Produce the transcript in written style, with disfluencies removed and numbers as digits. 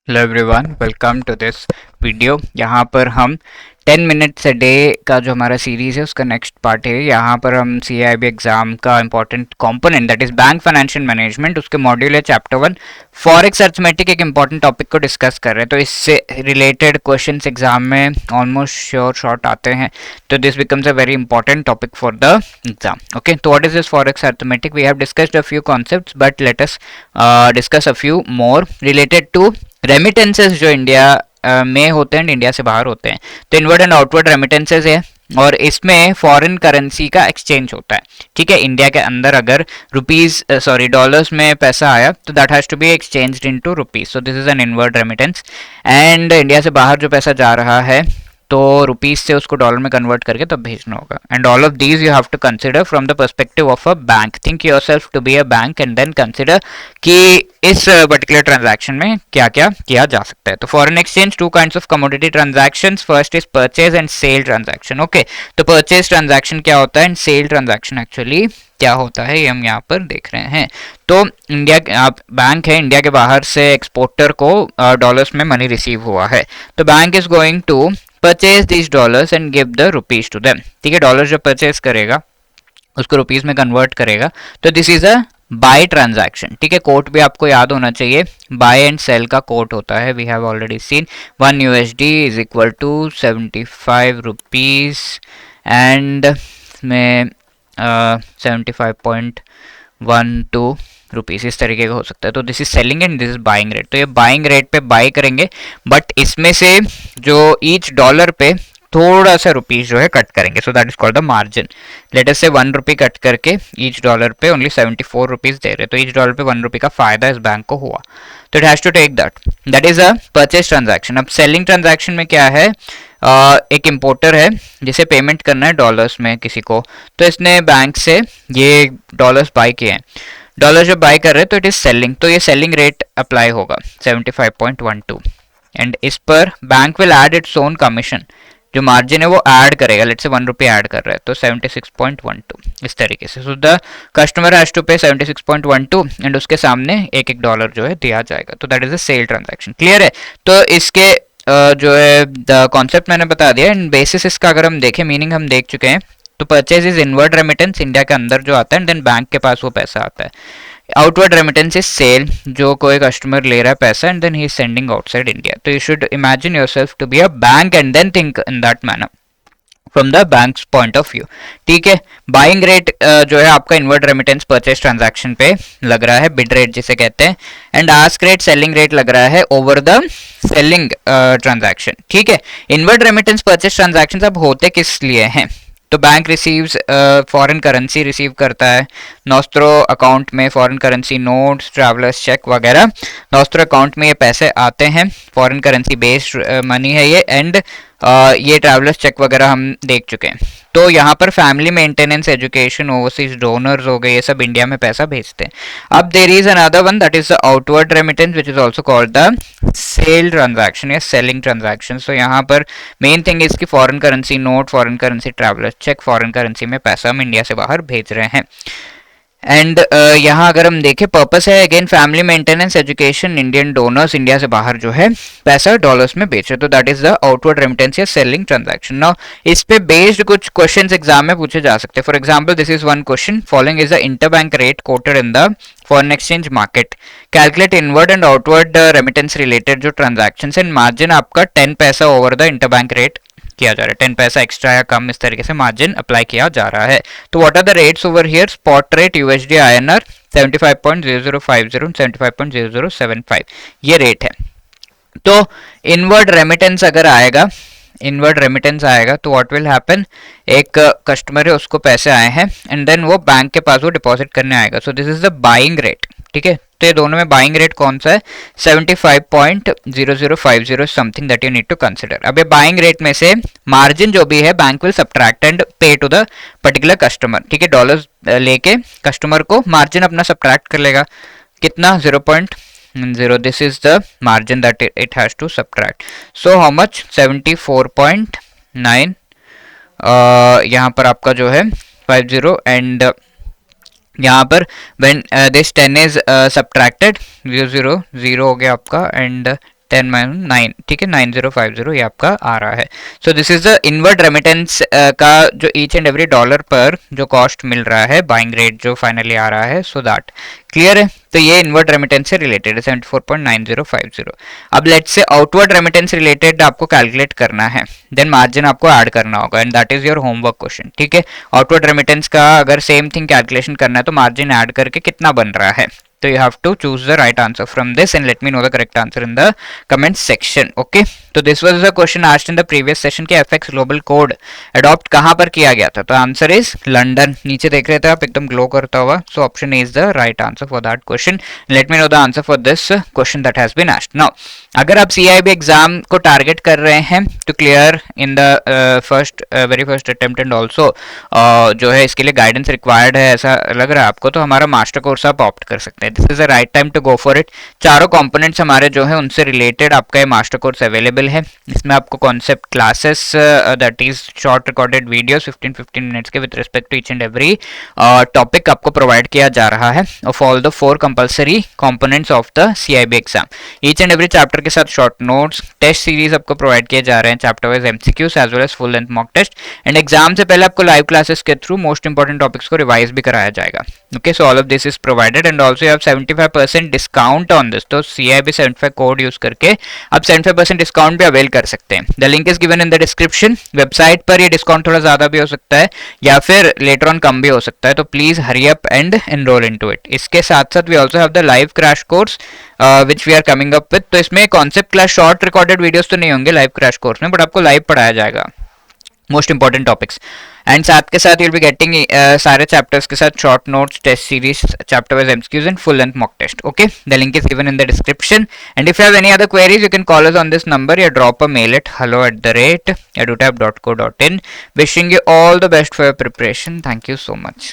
Hello everyone, welcome to this video. यहाँ पर हम 10 मिनट्स अ डे का जो हमारा सीरीज़ है उसका नेक्स्ट पार्ट है। यहाँ पर हम CIB एग्ज़ाम का important component that is bank financial management, उसके मॉड्यूल है चैप्टर 1 फॉरेक्स अर्थमेटिक, एक इंपॉर्टेंट टॉपिक को डिस्कस कर रहे हैं। तो इससे रिलेटेड क्वेश्चंस एग्जाम में ऑलमोस्ट श्योर शॉर्ट आते हैं, तो this becomes a very important topic for the exam. Okay, तो what is this forex arithmetic? We have discussed a few concepts, but let us discuss a few more related to remittances जो India में होते हैं, India से बाहर होते हैं। तो इनवर्ड एंड आउटवर्ड रेमिटेंसेस है, और इसमें फॉरेन करेंसी का एक्सचेंज होता है। ठीक है, इंडिया के अंदर अगर डॉलर्स में पैसा आया तो that has to be exchanged into rupees, so this is an inward remittance. And India से बाहर जो पैसा जा रहा है तो रुपीज से उसको डॉलर में कन्वर्ट करके तब भेजना होगा। And all of these you have to consider from the perspective of a bank. Think yourself to be a bank and then consider कि इस पर्टिकुलर ट्रांजैक्शन में क्या क्या किया जा सकता है। तो foreign exchange, two kinds of commodity transactions, first is purchase and sale transaction. Okay, तो परचेज ट्रांजैक्शन क्या होता है एंड सेल ट्रांजैक्शन एक्चुअली क्या होता है, ये हम यहाँ पर देख रहे हैं। तो इंडिया आप बैंक है, इंडिया के बाहर से एक्सपोर्टर को डॉलर्स में मनी रिसीव हुआ है, तो bank is going to purchase this dollars and give the rupees to them. ठीक है, डॉलर जब परचेज करेगा उसको रुपीज में कन्वर्ट करेगा, तो this is a buy transaction. ठीक है, कोट भी आपको याद होना चाहिए, बाय एंड सेल का कोट होता है। We have already seen 1 USD is equal to 75 rupees and में 75.12 रुपीज, इस तरीके का हो सकता है। तो this is selling and this is buying rate. तो ये बाइंग रेट पे बाय करेंगे, बट इसमें से जो ईच डॉलर पे थोड़ा सा रुपीज जो है कट करेंगे, so that is called the margin. Let us से 1 रुपी कट करके ईच डॉलर पे ओनली 74 रुपीज दे रहे, तो ईच डॉलर पे 1 रुपी का फायदा इस बैंक को हुआ, तो it has to take that is a purchase transaction. अब सेलिंग ट्रांजैक्शन में क्या है, एक इंपोर्टर है जिसे पेमेंट करना है डॉलर्स में किसी को, तो इसने बैंक से ये डॉलर्स बाय किए हैं। डॉलर जब बाय कर रहे हैं तो इट इज सेलिंग, तो ये सेलिंग रेट अप्लाई होगा 75.12, एंड इस पर bank will add its own commission, जो मार्जिन है वो ऐड करेगा। लेट्स से 1 रुपये ऐड कर रहा है, तो 76.12 इस तरीके से। So the customer has to pay 76.12 and उसके सामने एक एक डॉलर जो है दिया जाएगा, तो that is a sale transaction. Clear है? तो इसके जो है द कॉन्सेप्ट मैंने बता दिया, एंड बेसिस इसका अगर हम देखें, मीनिंग हम देख चुके हैं। तो purchase is inward remittance, India के अंदर जो आता है, एंड देन बैंक के पास वो पैसा आता है। आउटवर्ड रेमिटेंस इज सेल, जो कोई कस्टमर ले रहा है पैसा and then he is sending outside India. तो you should imagine yourself to be a bank and then think in that manner from the bank's point of view. ठीक है, buying rate जो है आपका इनवर्ड रेमिटेंस परचेज ट्रांजैक्शन पे लग रहा है, बिड रेट जिसे कहते हैं, and ask rate selling rate लग रहा है ओवर द सेलिंग ट्रांजैक्शन। ठीक है, इनवर्ड रेमिटेंस परचेज ट्रांजैक्शन अब होते किस लिए हैं? तो bank receives foreign currency receive करता है नॉस्ट्रो अकाउंट में, foreign currency notes, travellers cheque वगैरह नॉस्ट्रो अकाउंट में ये पैसे आते हैं, फॉरेन करेंसी बेस्ड मनी है ये, एंड ये ट्रैवलर्स चेक वगैरह हम देख चुके हैं। तो यहाँ पर family maintenance, education, overseas donors हो गए, ये सब इंडिया में पैसा भेजते हैं। अब there is another one that is the outward remittance which is also called the sale transaction या सेलिंग ट्रांजैक्शन। सो यहाँ पर मेन थिंग इज की foreign currency note, foreign currency travellers cheque, foreign currency में पैसा हम इंडिया से बाहर भेज रहे हैं। एंड यहाँ अगर हम देखें, पर्पस है again family maintenance, education, Indian donors India से बाहर जो है पैसा डॉलर्स में बेच रहे, तो that is the outward remittance या सेलिंग ट्रांजैक्शन। नाउ इस पे बेस्ड कुछ क्वेश्चंस एग्जाम में पूछे जा सकते हैं। For example this is one question, following is the interbank rate quoted in the foreign exchange market, calculate inward and outward remittance related जो ट्रांजैक्शंस एंड मार्जिन आपका 10 पैसा ओवर द इंटरबैंक रेट किया जा रहा है, 10 पैसा एक्स्ट्रा या कम, इस तरीके से मार्जिन अप्लाई किया जा रहा है। तो what are the rates over here? Spot rate USD INR 75.0050 75.0075 ये रेट है। तो इनवर्ड रेमिटेंस अगर आएगा, इनवर्ड रेमिटेंस आएगा तो व्हाट विल हैपन, एक कस्टमर है उसको पैसे आए हैं एंड देन वो बैंक के पास वो डिपॉजिट करने आएगा, सो this is the buying rate. ठीक है, तो ये दोनों में बाइंग रेट कौन सा है? 75.0050 something that you need to consider. अब ये बाइंग रेट में से मार्जिन जो भी है बैंक विल सब्ट्रैक्ट एंड पे टू द पर्टिकुलर कस्टमर। ठीक है, डॉलर्स लेके कस्टमर को मार्जिन अपना सब्ट्रैक्ट कर लेगा, कितना? 0.0, this is the margin that it has to subtract. So how much? 74.9 यहाँ पर आपका जो है 50 एंड यहाँ पर व्हेन दिस 10 इज सब्ट्रैक्टेड 0 0 0 हो गया आपका, एंड 10 माइनस 9, ठीक है, 9050 ये आपका आ रहा है। सो this is the inward remittance का जो ईच एंड एवरी डॉलर पर जो कॉस्ट मिल रहा है, बाइंग रेट जो फाइनली आ रहा है, सो दैट क्लियर है। तो ये इनवर्ड रेमिटेंस से रिलेटेड है 74.9050। अब let's say outward remittance related आपको कैलकुलेट करना है, देन मार्जिन आपको ऐड करना होगा and that is your homework question, ठीक है। आउटवर्ड रेमिटेंस का अगर सेम थिंग कैलकुलेशन करना है तो मार्जिन ऐड करके कितना बन रहा है, so you have to choose the right answer from this and let me know the correct answer in the comment section. Okay, तो this was the question asked in the previous session कि FX global code adopt कहाँ पर किया गया था, तो answer is London. नीचे देख रहे थे आप एकदम ग्लो करता हुआ, so option A is the right answer for that question. Let me know the answer for this question that has been asked. Now अगर आप CIB एग्जाम को टारगेट कर रहे हैं तो clear in the very first attempt and also जो है इसके लिए गाइडेंस रिक्वायर्ड है ऐसा लग रहा है आपको, तो हमारा मास्टर कोर्स आप ऑप्ट कर सकते हैं। This is the right time to go for it. चारों कंपोनेंट्स हमारे जो है उनसे रिलेटेड आपका ये मास्टर कोर्स अवेलेबल है। इसमें आपको concept classes that is short recorded videos 15-15 minutes के with respect to each and every topic आपको प्रोवाइड किया जा रहा है of all the 4 compulsory components of the CIB exam. Each and every chapter के साथ शॉर्ट नोट्स, टेस्ट सीरीज आपको provide किए जा रहे हैं, chapter wise MCQs as well as full length mock test, and exam से पहले आपको लाइव क्लासेस के थ्रू मोस्ट इंपोर्टेंट टॉपिक्स को रिवाइज भी कराया जाएगा। Okay, so all of this is provided and also you have 75% discount on this. तो CIB 75 code use करके आप 75% डिस्काउंट भी अवेल कर सकते हैं। The link is given in the description. Website पर ये डिस्काउंट थोड़ा ज्यादा भी हो सकता है या फिर लेटर ऑन कम भी हो सकता है, तो please hurry up and enroll into it. इसके साथ साथ we also have the live crash course which we are coming up with. तो इसमें concept class short recorded videos तो नहीं होंगे लाइव क्रैश कोर्स में, बट आपको लाइव पढ़ाया जाएगा मोस्ट इंपॉर्टेंट टॉपिक्स, एंड साथ के साथ you'll be getting सारे चैप्टर्स के साथ short notes, test series, chapter wise MCQs and full length mock test. Okay, the link is given in the description, and if you have any other queries you can call us on this number or drop a mail at hello@edutab.co.in. Wishing you all the best for your preparation. Thank you so much.